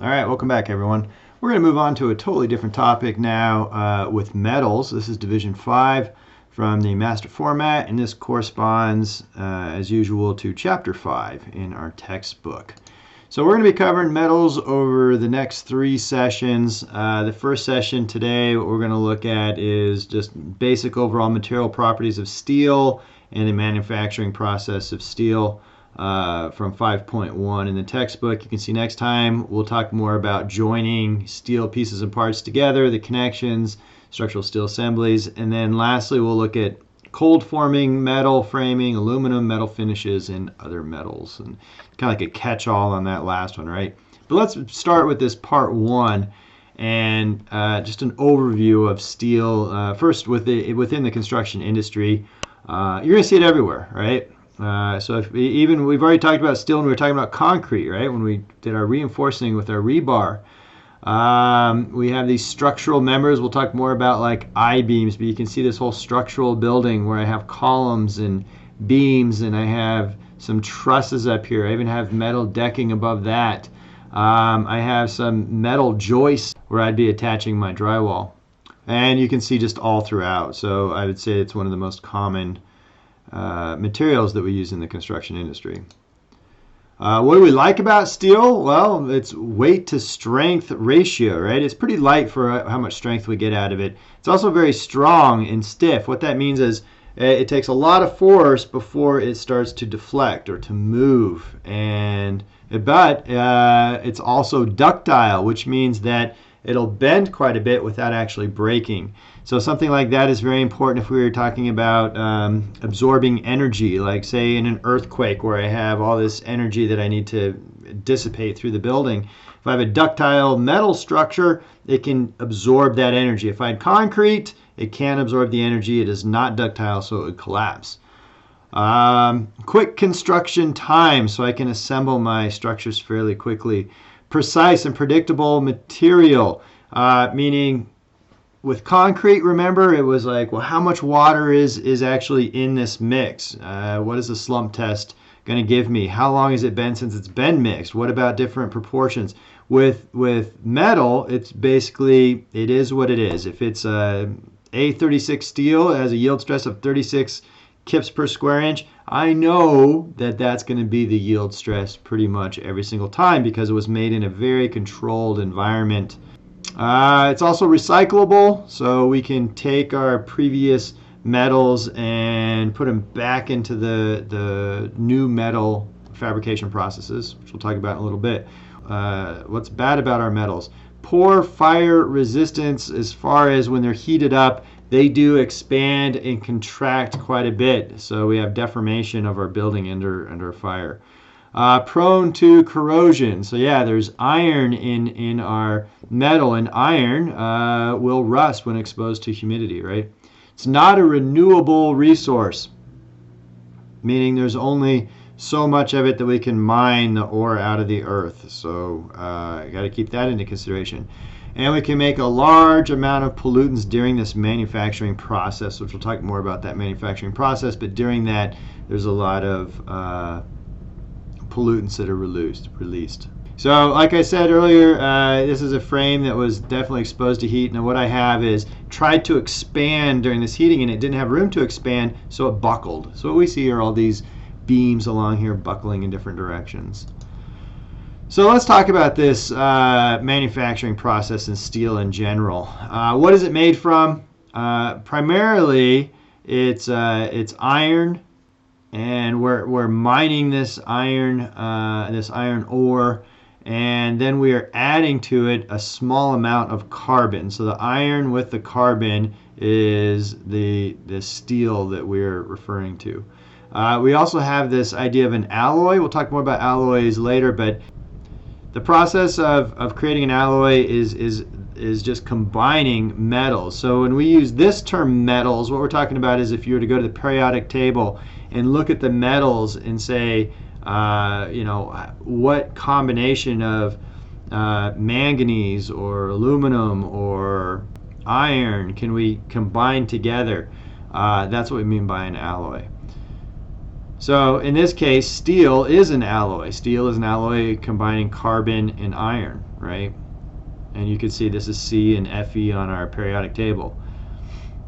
All right, welcome back, everyone. We're going to move on to a totally different topic now with metals. This is Division 5 from the master format, and this corresponds, as usual, to Chapter 5 in our textbook. So we're going to be covering metals over the next 3 sessions. The first session today, what we're going to look at is just basic overall material properties of steel and the manufacturing process of steel. From 5.1 in the textbook. You can see next time we'll talk more about joining steel pieces and parts together, the connections, structural steel assemblies, and then lastly we'll look at cold forming, metal framing, aluminum, metal finishes, and other metals. And kind of like a catch-all on that last one, right? But let's start with this part 1 and just an overview of steel. First, within the construction industry, you're going to see it everywhere, right? So if we've already talked about steel and we were talking about concrete, right? When we did our reinforcing with our rebar. We have these structural members. We'll talk more about like I-beams, but you can see this whole structural building where I have columns and beams and I have some trusses up here. I even have metal decking above that. I have some metal joists where I'd be attaching my drywall. And you can see just all throughout. So I would say it's one of the most common materials that we use in the construction industry. What do we like about steel? Well, it's weight to strength ratio, right? It's pretty light for how much strength we get out of it. It's also very strong and stiff. What that means is it takes a lot of force before it starts to deflect or to move. But it's also ductile, which means that it'll bend quite a bit without actually breaking. So something like that is very important if we were talking about absorbing energy, like say in an earthquake where I have all this energy that I need to dissipate through the building. If I have a ductile metal structure, it can absorb that energy. If I had concrete, it can't absorb the energy. It is not ductile, so it would collapse. Quick construction time, so I can assemble my structures fairly quickly. Precise and predictable material, meaning with concrete, remember, it was like, well, how much water is actually in this mix? What is the slump test going to give me? How long has it been since it's been mixed? What about different proportions? With metal, it's basically, it is what it is. If it's A36 steel, it has a yield stress of 36 kips per square inch, I know that that's going to be the yield stress pretty much every single time because it was made in a very controlled environment. It's also recyclable, so we can take our previous metals and put them back into the new metal fabrication processes, which we'll talk about in a little bit. What's bad about our metals? Poor fire resistance as far as when they're heated up, they do expand and contract quite a bit. So we have deformation of our building under fire. Prone to corrosion. So yeah, there's iron in our metal, and iron will rust when exposed to humidity, right? It's not a renewable resource, meaning there's only so much of it that we can mine the ore out of the earth. So got to keep that into consideration. And we can make a large amount of pollutants during this manufacturing process, which we'll talk more about that manufacturing process, but during that there's a lot of pollutants that are released. So like I said earlier, this is a frame that was definitely exposed to heat. Now what I have is tried to expand during this heating and it didn't have room to expand, so it buckled. So what we see are all these beams along here buckling in different directions. So let's talk about this manufacturing process in steel in general. What is it made from? Primarily it's iron, and we're mining this iron ore, and then we are adding to it a small amount of carbon. So the iron with the carbon is the steel that we're referring to. We also have this idea of an alloy. We'll talk more about alloys later, but the process of creating an alloy is just combining metals. So when we use this term metals, what we're talking about is if you were to go to the periodic table and look at the metals and say, what combination of manganese or aluminum or iron can we combine together? That's what we mean by an alloy. So in this case, steel is an alloy. Steel is an alloy combining carbon and iron, right? And you can see this is C and Fe on our periodic table.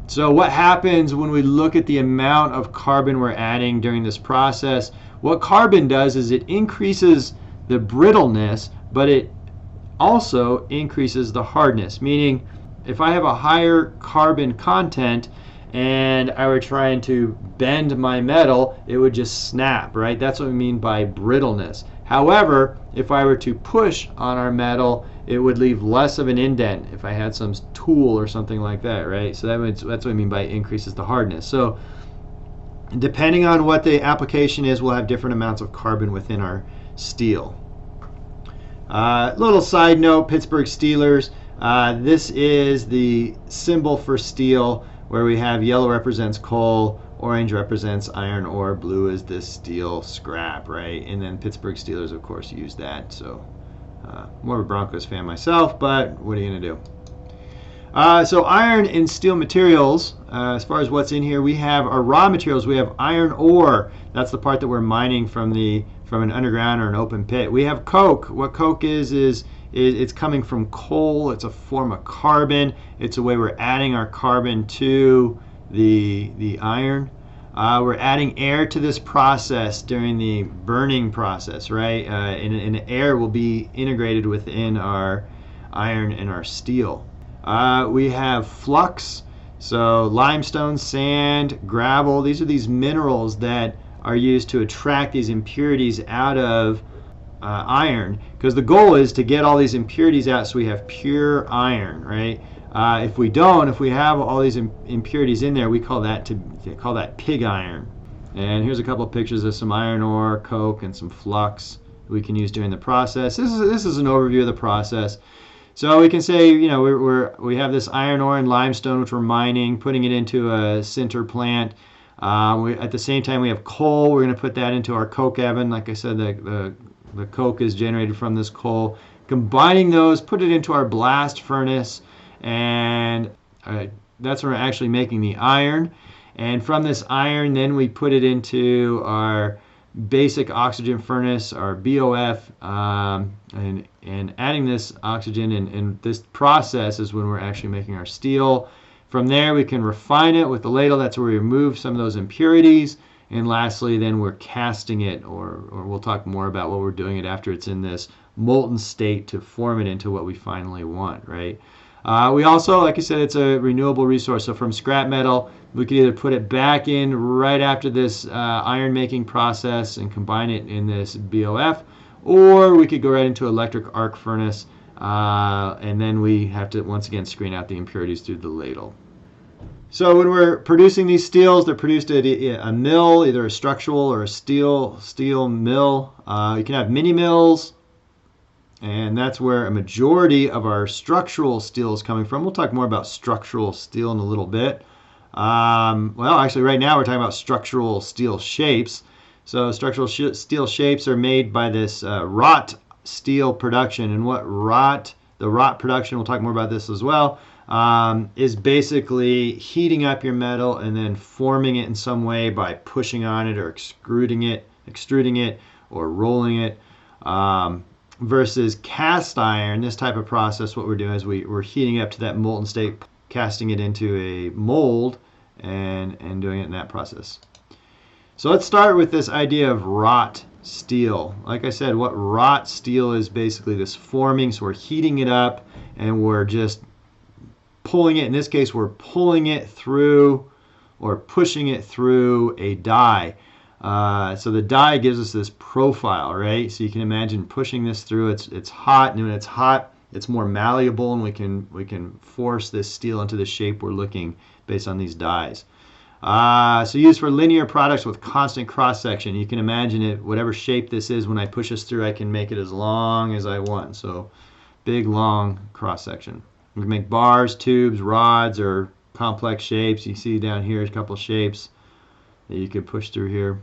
So what happens when we look at the amount of carbon we're adding during this process? What carbon does is it increases the brittleness, but it also increases the hardness. Meaning, if I have a higher carbon content and I were trying to bend my metal, it would just snap, right? That's what we mean by brittleness. However, if I were to push on our metal, it would leave less of an indent if I had some tool or something like that, right? So that's what I mean by increases the hardness. So depending on what the application is, we'll have different amounts of carbon within our steel. Little side note, Pittsburgh Steelers. This is the symbol for steel, where we have yellow represents coal, orange represents iron ore, blue is this steel scrap, right? And then Pittsburgh Steelers, of course, use that. So more of a Broncos fan myself, but what are you going to do? So iron and steel materials, as far as what's in here, we have our raw materials. We have iron ore. That's the part that we're mining from an underground or an open pit. We have coke. What coke is it's coming from coal. It's a form of carbon. It's a way we're adding our carbon to the iron. We're adding air to this process during the burning process, right? And air will be integrated within our iron and our steel. We have flux, so limestone, sand, gravel. These are these minerals that are used to attract these impurities out of iron, because the goal is to get all these impurities out so we have pure iron, right? If we have all these impurities in there, we call that pig iron. And here's a couple of pictures of some iron ore, coke, and some flux we can use during the process. This is an overview of the process. So we can say, you know, we have this iron ore and limestone, which we're mining, putting it into a sinter plant. At the same time, we have coal. We're going to put that into our coke oven. Like I said, the coke is generated from this coal. Combining those, put it into our blast furnace, and that's where we're actually making the iron. And from this iron, then we put it into our basic oxygen furnace, our BOF, and adding this oxygen in this process is when we're actually making our steel. From there, we can refine it with the ladle. That's where we remove some of those impurities. And lastly, then we're casting it, or we'll talk more about what we're doing it after it's in this molten state to form it into what we finally want, right? We also, like I said, it's a renewable resource. So from scrap metal, we could either put it back in right after this iron making process and combine it in this BOF, or we could go right into electric arc furnace, and then we have to once again screen out the impurities through the ladle. So when we're producing these steels, they're produced at a mill, either a structural or a steel mill. You can have mini mills, and that's where a majority of our structural steel is coming from. We'll talk more about structural steel in a little bit. Well, actually, right now we're talking about structural steel shapes. So structural steel shapes are made by this wrought steel production, and the wrought production, we'll talk more about this as well, is basically heating up your metal and then forming it in some way by pushing on it or extruding it or rolling it. Versus cast iron, this type of process, what we're doing is we're heating it up to that molten state, casting it into a mold, and doing it in that process. So let's start with this idea of wrought steel. Like I said, what wrought steel is basically this forming, so we're heating it up and we're just pulling it. In this case, we're pulling it through or pushing it through a die. So the die gives us this profile, right? So you can imagine pushing this through. It's hot, and when it's hot, it's more malleable, and we can force this steel into the shape we're looking based on these dies. So used for linear products with constant cross section. You can imagine it, whatever shape this is, when I push this through, I can make it as long as I want. So big, long cross section. We can make bars, tubes, rods, or complex shapes. You see down here a couple of shapes that you could push through here.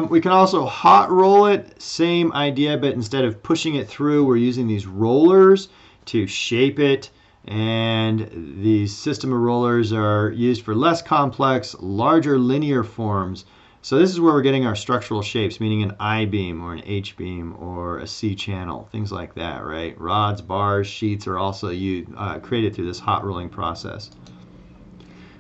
We can also hot roll it, same idea, but instead of pushing it through, we're using these rollers to shape it. And these system of rollers are used for less complex, larger linear forms. So this is where we're getting our structural shapes, meaning an I-beam or an H-beam or a C-channel, things like that, right? Rods, bars, sheets are also created through this hot rolling process.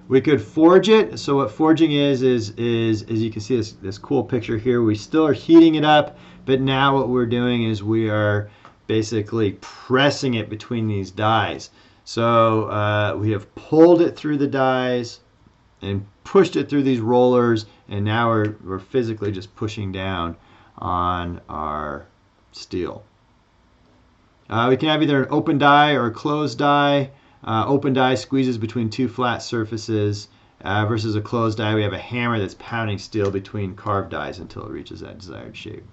We could forge it. So what forging is you can see this cool picture here. We still are heating it up, but now what we're doing is we are basically pressing it between these dies. So we have pulled it through the dies and pushed it through these rollers, and now we're physically just pushing down on our steel. We can have either an open die or a closed die. Open die squeezes between two flat surfaces versus a closed die. We have a hammer that's pounding steel between carved dies until it reaches that desired shape.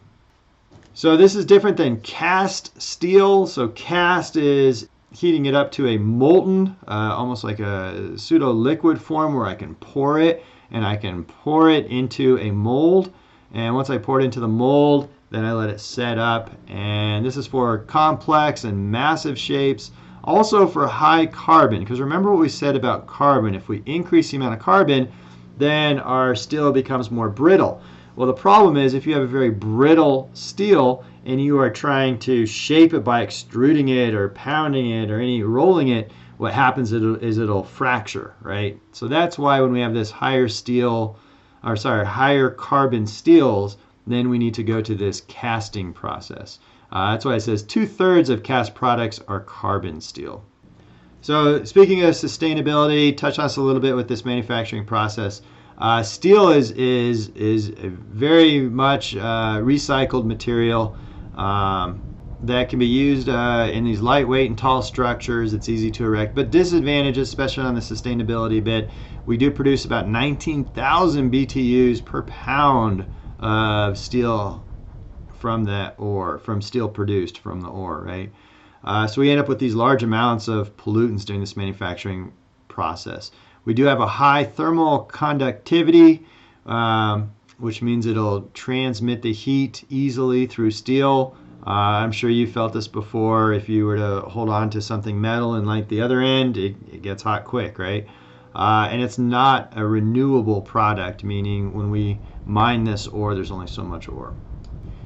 So this is different than cast steel. So cast is heating it up to a molten, almost like a pseudo liquid form where I can pour it, and I can pour it into a mold. And once I pour it into the mold, then I let it set up. And this is for complex and massive shapes. Also for high carbon, because remember what we said about carbon. If we increase the amount of carbon, then our steel becomes more brittle. Well, the problem is if you have a very brittle steel and you are trying to shape it by extruding it or pounding it or rolling it, what happens is it'll fracture, right? So that's why when we have this higher carbon steels, then we need to go to this casting process. That's why it says 2/3 of cast products are carbon steel. So speaking of sustainability, touch on this a little bit with this manufacturing process. Steel is very much recycled material that can be used in these lightweight and tall structures. It's easy to erect, but disadvantages, especially on the sustainability bit, we do produce about 19,000 BTUs per pound of steel from that ore, from steel produced from the ore, right? So we end up with these large amounts of pollutants during this manufacturing process. We do have a high thermal conductivity, which means it'll transmit the heat easily through steel. I'm sure you felt this before. If you were to hold on to something metal and light the other end, it gets hot quick, right? And it's not a renewable product, meaning when we mine this ore, there's only so much ore.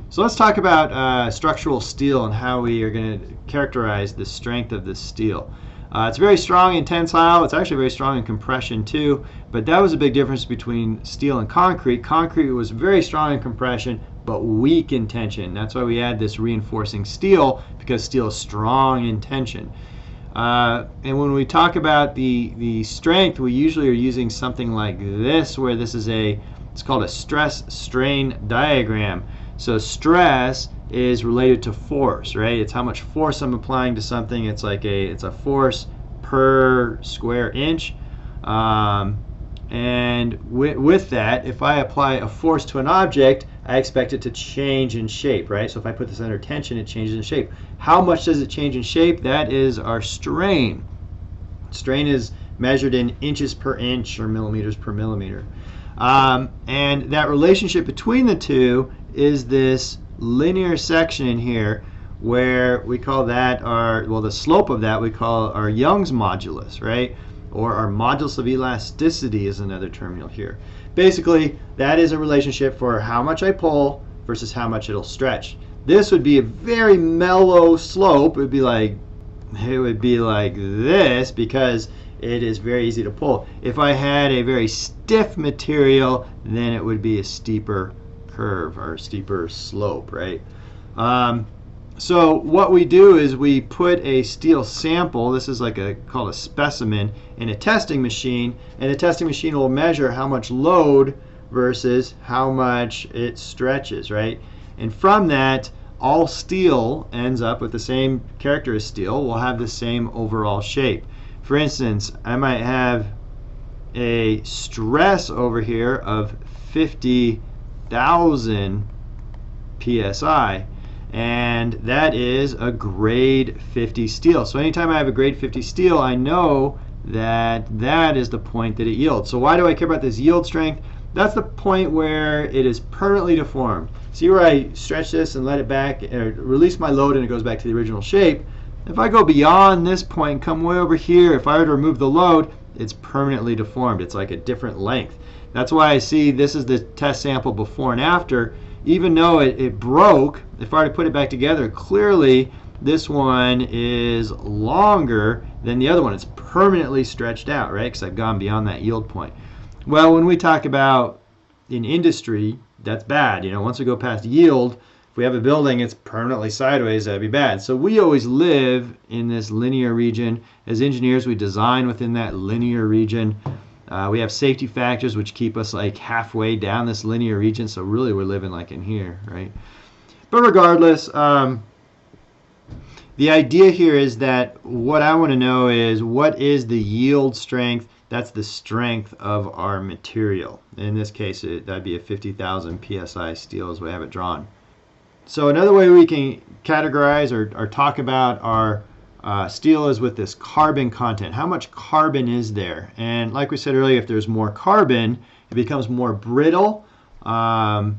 So let's talk about structural steel and how we are going to characterize the strength of this steel. It's very strong in tensile. It's actually very strong in compression too, but that was a big difference between steel and concrete. Concrete was very strong in compression but weak in tension. That's why we add this reinforcing steel, because steel is strong in tension. And when we talk about the strength, we usually are using something like this, where this is it's called a stress-strain diagram. So stress is related to force, right? It's how much force I'm applying to something. It's a force per square inch. And with that, if I apply a force to an object, I expect it to change in shape, right? So if I put this under tension, it changes in shape. How much does it change in shape? That is our strain. Strain is measured in inches per inch or millimeters per millimeter. And that relationship between the two is this linear section in here, where we call that the slope of that we call our Young's modulus, right? Or our modulus of elasticity is another term you'll hear. Basically, that is a relationship for how much I pull versus how much it'll stretch. This would be a very mellow slope. It would be like this, because it is very easy to pull. If I had a very stiff material, then it would be a steeper curve or steeper slope, right? So what we do is we put a steel sample, this is called a specimen, in a testing machine, and the testing machine will measure how much load versus how much it stretches, right? And from that, all steel ends up with the same character as steel, will have the same overall shape. For instance, I might have a stress over here of 50,000 psi, and that is a grade 50 steel. So anytime I have a grade 50 steel, I know that that is the point that it yields. So why do I care about this yield strength? That's the point where it is permanently deformed. See where I stretch this and let it back, or release my load, and it goes back to the original shape. If I go beyond this point and come way over here, if I were to remove the load, it's permanently deformed. It's like a different length. That's why I see this is the test sample before and after. Even though it broke, if I were to put it back together, clearly this one is longer than the other one. It's permanently stretched out, right? Because I've gone beyond that yield point. Well, when we talk about in industry, that's bad. You know, once we go past yield, if we have a building, it's permanently sideways, that'd be bad. So we always live in this linear region. As engineers, we design within that linear region. We have safety factors which keep us like halfway down this linear region, so really we're living like in here, right? But regardless, the idea here is that what I want to know is what is the yield strength. That's the strength of our material. In this case, that'd be a 50,000 psi steel is what I have it drawn. So another way we can categorize or talk about our steel is with this carbon content. How much carbon is there? And like we said earlier, if there's more carbon, it becomes more brittle. And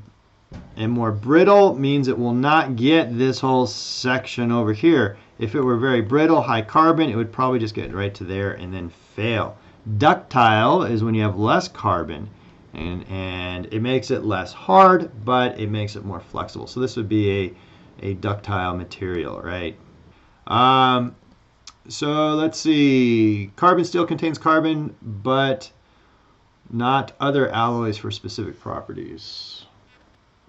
more brittle means it will not get this whole section over here. If it were very brittle, high carbon, it would probably just get right to there and then fail. Ductile is when you have less carbon, and it makes it less hard, but it makes it more flexible. So this would be a ductile material, right? So let's see. Carbon steel contains carbon, but not other alloys for specific properties.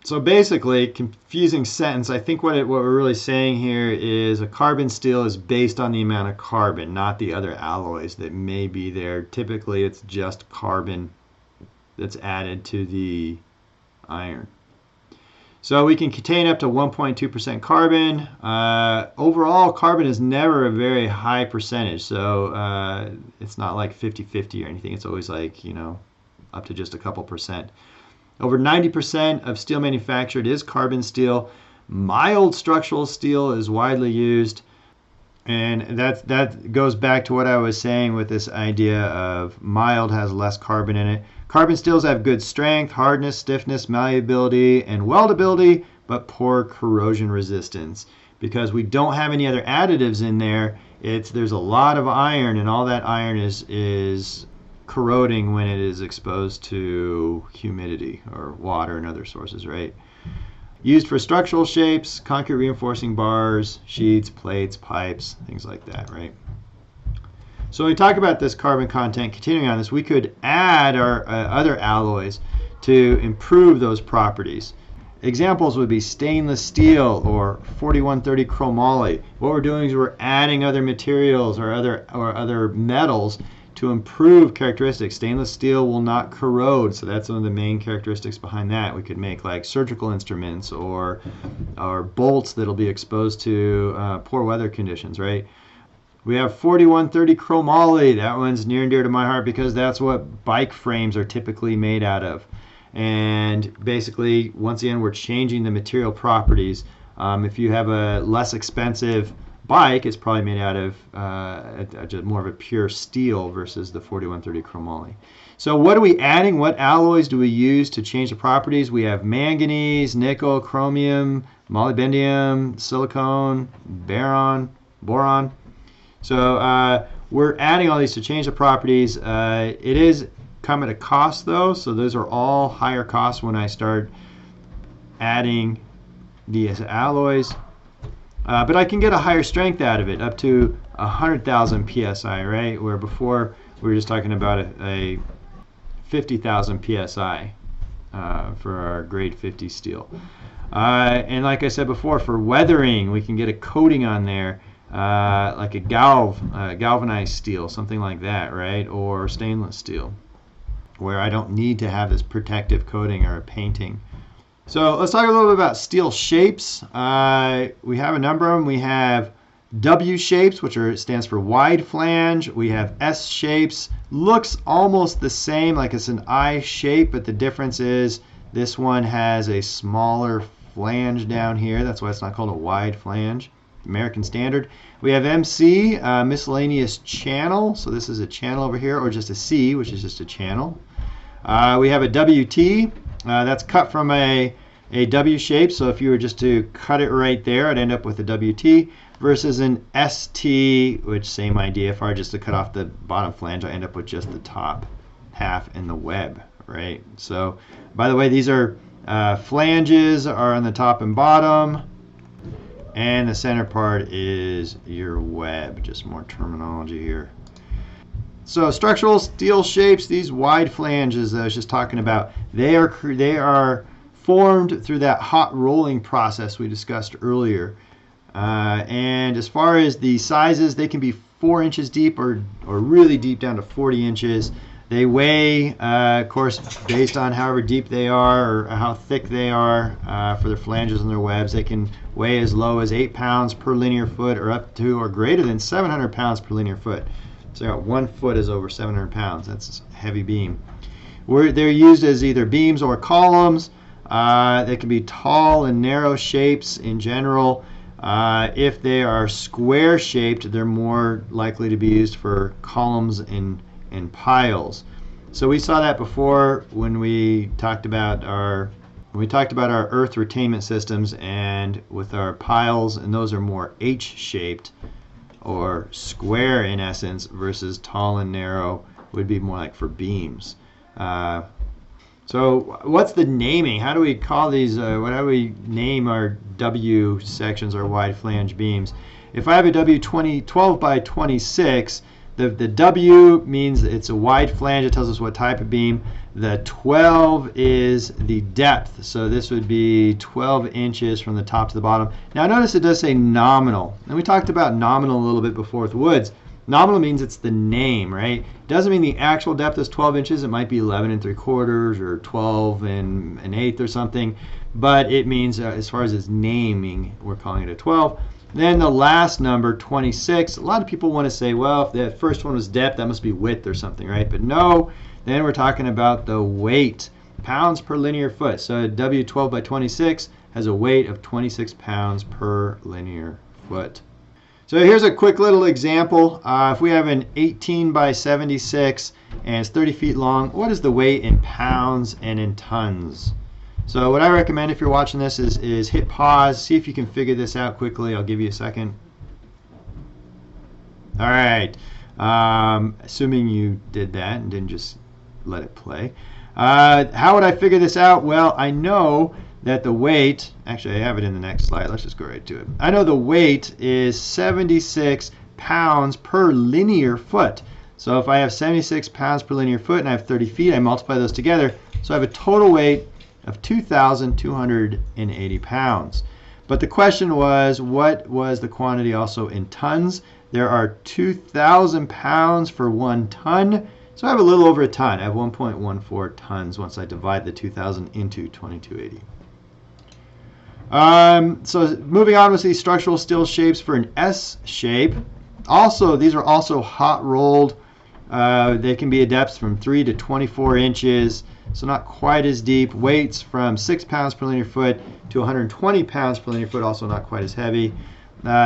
So basically, confusing sentence. I think what we're really saying here is a carbon steel is based on the amount of carbon, not the other alloys that may be there. Typically, it's just carbon that's added to the iron. So we can contain up to 1.2% carbon. Overall, carbon is never a very high percentage. So it's not like 50-50 or anything. It's always like, you know, up to just a couple percent. Over 90% of steel manufactured is carbon steel. Mild structural steel is widely used. And that goes back to what I was saying with this idea of mild has less carbon in it. Carbon steels have good strength, hardness, stiffness, malleability, and weldability, but poor corrosion resistance. Because we don't have any other additives in there, there's a lot of iron, and all that iron is corroding when it is exposed to humidity or water and other sources, right? Used for structural shapes, concrete reinforcing bars, sheets, plates, pipes, things like that, right? So when we talk about this carbon content, continuing on this, we could add our other alloys to improve those properties. Examples would be stainless steel or 4130 chromoly. What we're doing is we're adding other materials or other metals to improve characteristics. Stainless steel will not corrode, so that's one of the main characteristics behind that. We could make like surgical instruments or bolts that'll be exposed to poor weather conditions, right? We have 4130 chromoly. That one's near and dear to my heart because that's what bike frames are typically made out of. And basically, once again, we're changing the material properties. If you have a less expensive bike, it's probably made out of more of a pure steel versus the 4130 chromoly. So what are we adding? What alloys do we use to change the properties? We have manganese, nickel, chromium, molybdenum, silicone, boron. So we're adding all these to change the properties. It is come at a cost though, so those are all higher costs when I start adding these alloys. But I can get a higher strength out of it, up to 100,000 psi, right? Where before we were just talking about a 50,000 psi for our grade 50 steel. And like I said before, for weathering, we can get a coating on there, like a galvanized steel, something like that, right? Or stainless steel, where I don't need to have this protective coating or a painting. So let's talk a little bit about steel shapes. We have a number of them. We have W shapes, which stands for wide flange. We have S shapes. Looks almost the same, like it's an I shape, but the difference is this one has a smaller flange down here. That's why it's not called a wide flange. American Standard. We have MC, miscellaneous channel. So this is a channel over here, or just a C, which is just a channel. We have a WT. That's cut from a W shape, so if you were just to cut it right there, I'd end up with a WT, versus an ST, which same idea. If I were just to cut off the bottom flange, I end up with just the top half and the web, right? So, by the way, these are flanges are on the top and bottom, and the center part is your web. Just more terminology here. So structural steel shapes, these wide flanges that I was just talking about, they are formed through that hot rolling process we discussed earlier. And as far as the sizes, they can be 4 inches deep or really deep down to 40 inches. They weigh, of course, based on however deep they are or how thick they are for their flanges and their webs. They can weigh as low as 8 pounds per linear foot or up to or greater than 700 pounds per linear foot. So 1 foot is over 700 pounds. That's a heavy beam. They're used as either beams or columns. They can be tall and narrow shapes in general. If they are square shaped, they're more likely to be used for columns and piles. So we saw that before when we talked about our earth retainment systems, and with our piles, and those are more H-shaped or square in essence, versus tall and narrow would be more like for beams. So what's the naming? How do we call these, how do we name our W sections, our wide flange beams? If I have a W12 by 26, the W means it's a wide flange. It tells us what type of beam. The 12 is the depth. So this would be 12 inches from the top to the bottom. Now notice it does say nominal. And we talked about nominal a little bit before with woods. Nominal means it's the name, right? It doesn't mean the actual depth is 12 inches. It might be 11 3/4 or 12 1/8 or something. But it means as far as its naming, we're calling it a 12. Then the last number, 26, a lot of people want to say, well, if the first one was depth, that must be width or something, right? But no, then we're talking about the weight, pounds per linear foot. So a W12 by 26 has a weight of 26 pounds per linear foot. So here's a quick little example. If we have an 18 by 76 and it's 30 feet long, what is the weight in pounds and in tons? So what I recommend if you're watching this is hit pause, see if you can figure this out quickly. I'll give you a second. All right, assuming you did that and didn't just let it play. How would I figure this out? Well, I know that the weight, actually I have it in the next slide. Let's just go right to it. I know the weight is 76 pounds per linear foot. So if I have 76 pounds per linear foot and I have 30 feet, I multiply those together. So I have a total weight of 2,280 pounds. But the question was, what was the quantity also in tons? There are 2,000 pounds for 1 ton. So I have a little over a ton. I have 1.14 tons once I divide the 2,000 into 2,280. So moving on with these structural steel shapes for an S shape. Also, these are also hot rolled. They can be a depth from 3 to 24 inches. So not quite as deep. Weights from 6 pounds per linear foot to 120 pounds per linear foot, also not quite as heavy.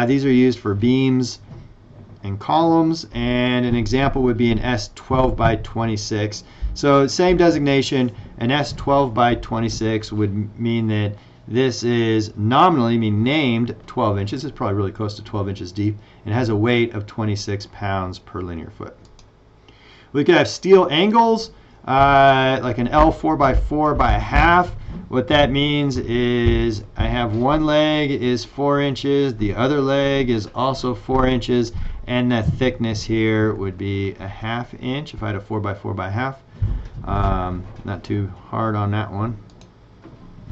These are used for beams and columns, and an example would be an S12 by 26. So same designation, an S12 by 26 would mean that this is nominally, named 12 inches. It's probably really close to 12 inches deep, and has a weight of 26 pounds per linear foot. We could have steel angles, like an L4 by 4 by a half. What that means is I have one leg is 4 inches, the other leg is also 4 inches, and the thickness here would be a ½ inch if I had a 4 by 4 by half. Not too hard on that one.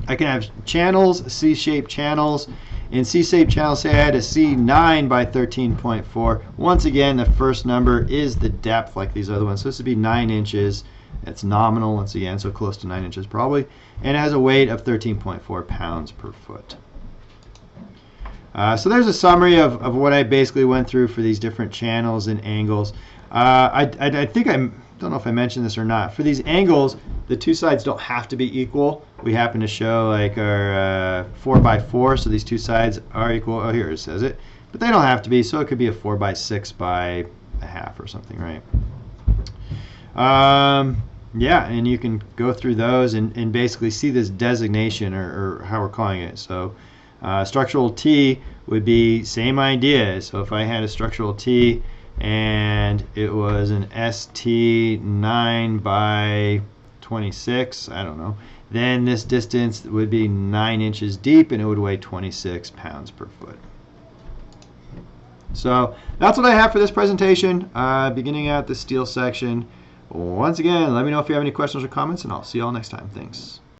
I can have channels, C-shaped channels. In C-shaped channels, say I had a C9 by 13.4. Once again, the first number is the depth like these other ones. So this would be 9 inches. It's nominal once again, so close to 9 inches probably. And it has a weight of 13.4 pounds per foot. So there's a summary of what I basically went through for these different channels and angles. I think I don't know if I mentioned this or not. For these angles, the two sides don't have to be equal. We happen to show like our 4 by 4, so these two sides are equal. Oh, here it says it. But they don't have to be, so it could be a 4 by 6 by a half or something, right? Yeah, and you can go through those and basically see this designation or how we're calling it. So structural T would be same idea. So if I had a structural T and it was an ST 9 by 26, I don't know, then this distance would be 9 inches deep and it would weigh 26 pounds per foot. So that's what I have for this presentation, beginning at the steel section. Once again, let me know if you have any questions or comments, and I'll see you all next time. Thanks.